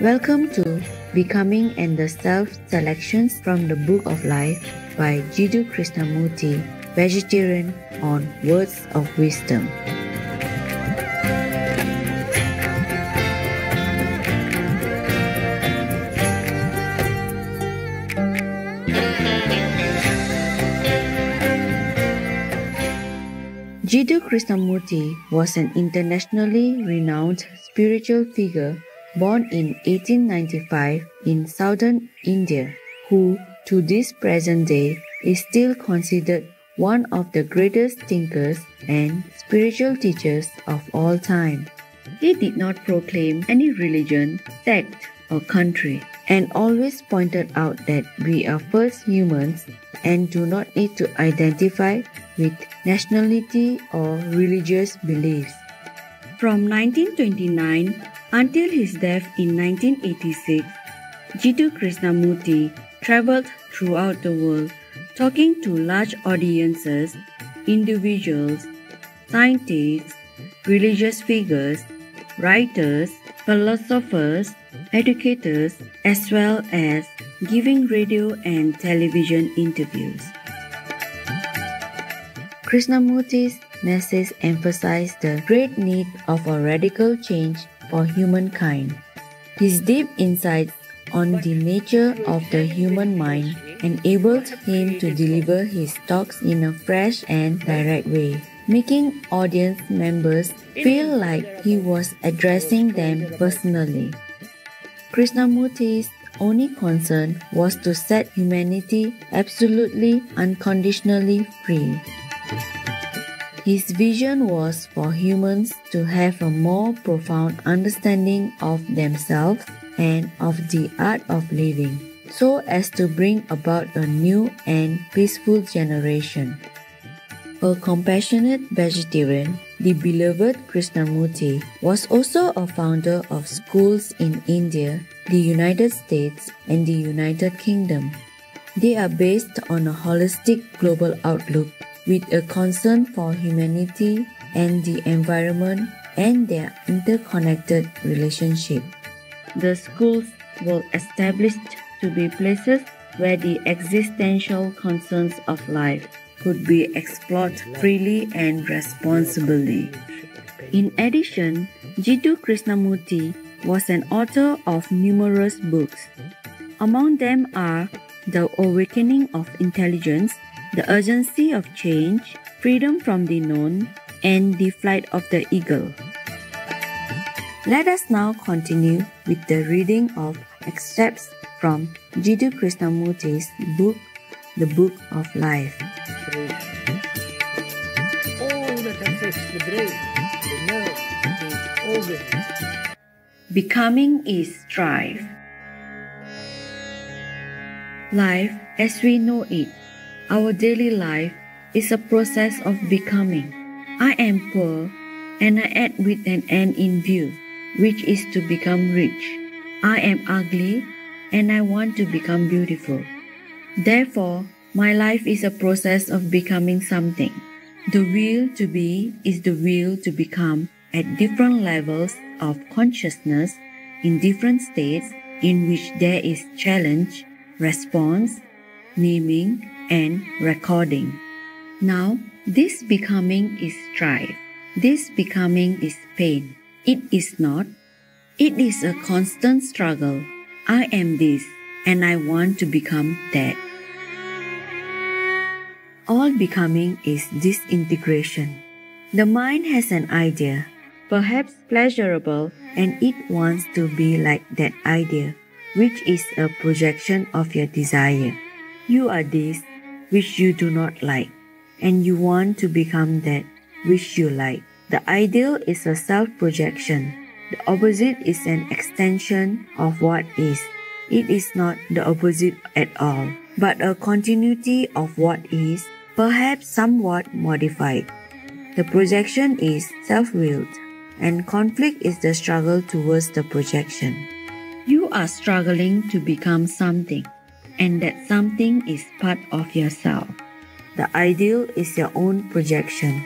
Welcome to Becoming and the Self-Selections from the Book of Life by Jiddu Krishnamurti, vegetarian, on Words of Wisdom. Jiddu Krishnamurti was an internationally renowned spiritual figure born in 1895 in southern India, who to this present day is still considered one of the greatest thinkers and spiritual teachers of all time. He did not proclaim any religion, sect, or country, and always pointed out that we are first humans and do not need to identify with nationality or religious beliefs. From 1929 until his death in 1986, Jiddu Krishnamurti traveled throughout the world talking to large audiences, individuals, scientists, religious figures, writers, philosophers, educators, as well as giving radio and television interviews. Krishnamurti's message emphasized the great need of a radical change for humankind. His deep insights on the nature of the human mind enabled him to deliver his talks in a fresh and direct way, making audience members feel like he was addressing them personally. Krishnamurti's only concern was to set humanity absolutely unconditionally free. His vision was for humans to have a more profound understanding of themselves and of the art of living, so as to bring about a new and peaceful generation. A compassionate vegetarian, the beloved Krishnamurti was also a founder of schools in India, the United States, and the United Kingdom. They are based on a holistic global outlook with a concern for humanity and the environment and their interconnected relationship. The schools were established to be places where the existential concerns of life could be explored freely and responsibly. In addition, Jiddu Krishnamurti was an author of numerous books. Among them are The Awakening of Intelligence, The Urgency of Change, Freedom from the Known, and The Flight of the Eagle. Let us now continue with the reading of excerpts from Jiddu Krishnamurti's book, The Book of Life. All that affects the brain, the nerves, the organs. Becoming is strife. Life as we know it, our daily life, is a process of becoming. I am poor, and I act with an end in view, which is to become rich. I am ugly, and I want to become beautiful. Therefore, my life is a process of becoming something. The will to be is the will to become at different levels of consciousness in different states in which there is challenge, response, naming, and recording. Now, this becoming is strife. This becoming is pain. It is not. It is a constant struggle. I am this, and I want to become that. All becoming is disintegration. The mind has an idea, perhaps pleasurable, and it wants to be like that idea, which is a projection of your desire. You are this, which you do not like, and you want to become that, which you like. The ideal is a self-projection. The opposite is an extension of what is. It is not the opposite at all, but a continuity of what is, perhaps somewhat modified. The projection is self-willed, and conflict is the struggle towards the projection. You are struggling to become something, and that something is part of yourself. The ideal is your own projection.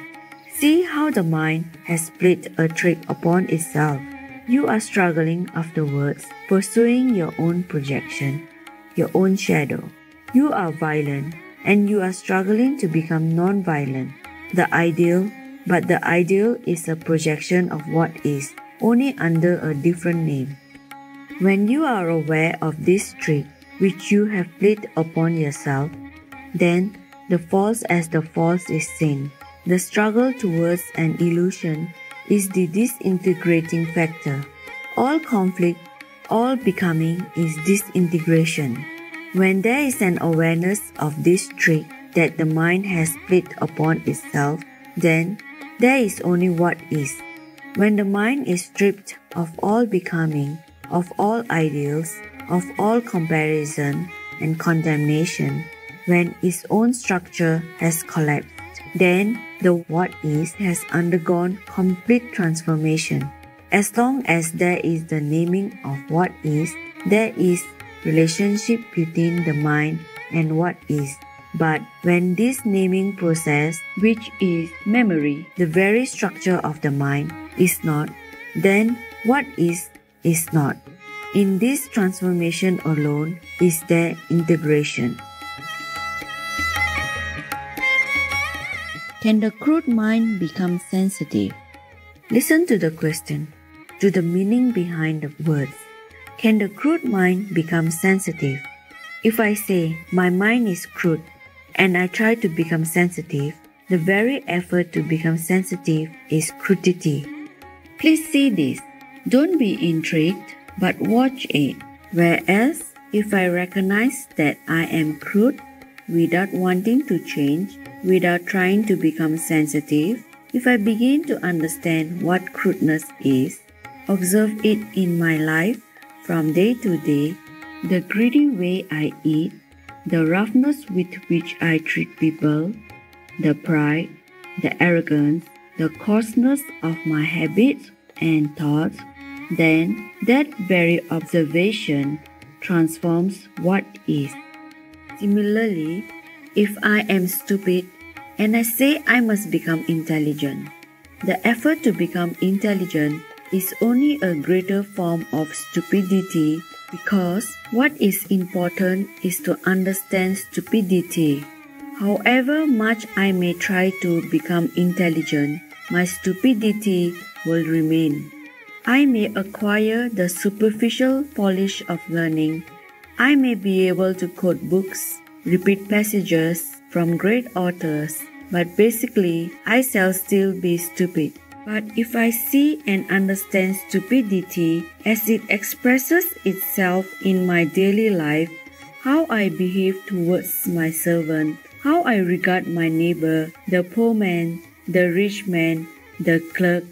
See how the mind has played a trick upon itself. You are struggling afterwards, pursuing your own projection, your own shadow. You are violent, and you are struggling to become non-violent. The ideal is a projection of what is, only under a different name. When you are aware of this trick which you have played upon yourself, then the false as the false is seen. The struggle towards an illusion is the disintegrating factor. All conflict, all becoming is disintegration. When there is an awareness of this trick that the mind has played upon itself, then there is only what is. When the mind is stripped of all becoming, of all ideals, of all comparison and condemnation, when its own structure has collapsed, then the what is has undergone complete transformation. As long as there is the naming of what is, there is relationship between the mind and what is. But when this naming process, which is memory, the very structure of the mind, is not, then what is not. In this transformation alone is there integration. Can the crude mind become sensitive? Listen to the question, to the meaning behind the words. Can the crude mind become sensitive? If I say my mind is crude and I try to become sensitive, the very effort to become sensitive is crudity. Please see this. Don't be intrigued, but watch it. Whereas, if I recognize that I am crude without wanting to change, without trying to become sensitive, if I begin to understand what crudeness is, observe it in my life from day to day, the greedy way I eat, the roughness with which I treat people, the pride, the arrogance, the coarseness of my habits and thoughts, then that very observation transforms what is. Similarly, if I am stupid and I say I must become intelligent, the effort to become intelligent is only a greater form of stupidity, because what is important is to understand stupidity. However much I may try to become intelligent, my stupidity will remain. I may acquire the superficial polish of learning. I may be able to quote books, repeat passages from great authors, but basically I shall still be stupid. But if I see and understand stupidity as it expresses itself in my daily life, how I behave towards my servant, how I regard my neighbor, the poor man, the rich man, the clerk,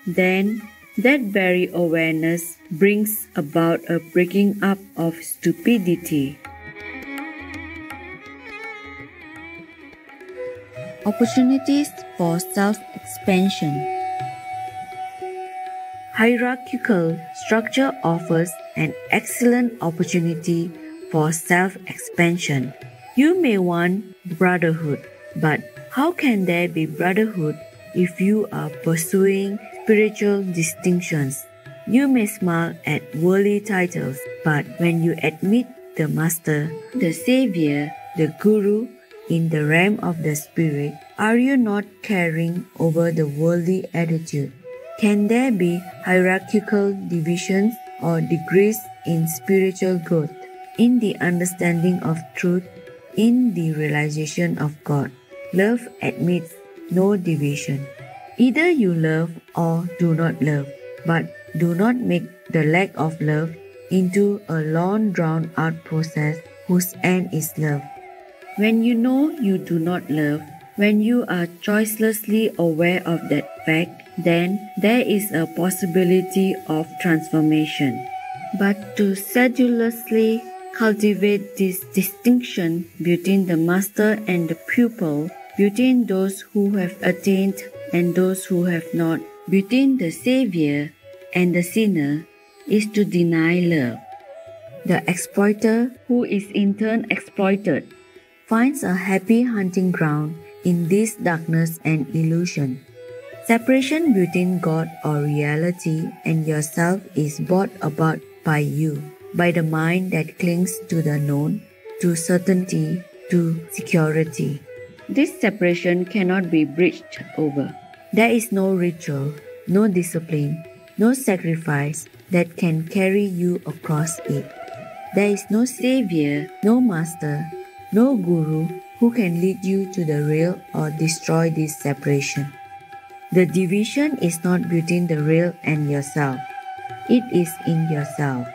then that very awareness brings about a breaking up of stupidity. Opportunities for self-expansion. Hierarchical structure offers an excellent opportunity for self-expansion. You may want brotherhood, but how can there be brotherhood if you are pursuing spiritual distinctions? You may smile at worldly titles, but when you admit the Master, the Savior, the Guru in the realm of the Spirit, are you not carrying over the worldly attitude? Can there be hierarchical divisions or degrees in spiritual growth, in the understanding of truth, in the realization of God? Love admits no division. Either you love or do not love, but do not make the lack of love into a long drawn-out process whose end is love. When you know you do not love, when you are choicelessly aware of that fact, then there is a possibility of transformation. But to sedulously cultivate this distinction between the master and the pupil, between those who have attained and those who have not, between the Savior and the sinner, is to deny love. The exploiter, who is in turn exploited, finds a happy hunting ground in this darkness and illusion. Separation between God or reality and yourself is brought about by you, by the mind that clings to the known, to certainty, to security. This separation cannot be bridged over. There is no ritual, no discipline, no sacrifice that can carry you across it. There is no savior, no master, no guru who can lead you to the real or destroy this separation. The division is not between the real and yourself. It is in yourself.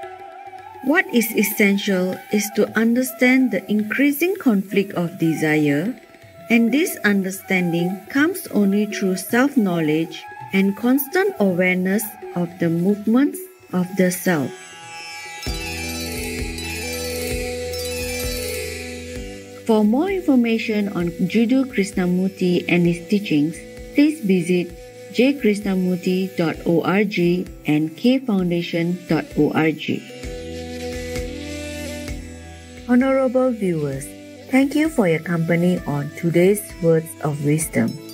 What is essential is to understand the increasing conflict of desire, and this understanding comes only through self-knowledge and constant awareness of the movements of the self. For more information on Jiddu Krishnamurti and his teachings, please visit jkrishnamurti.org and kfoundation.org. Honorable viewers, thank you for your company on today's Words of Wisdom.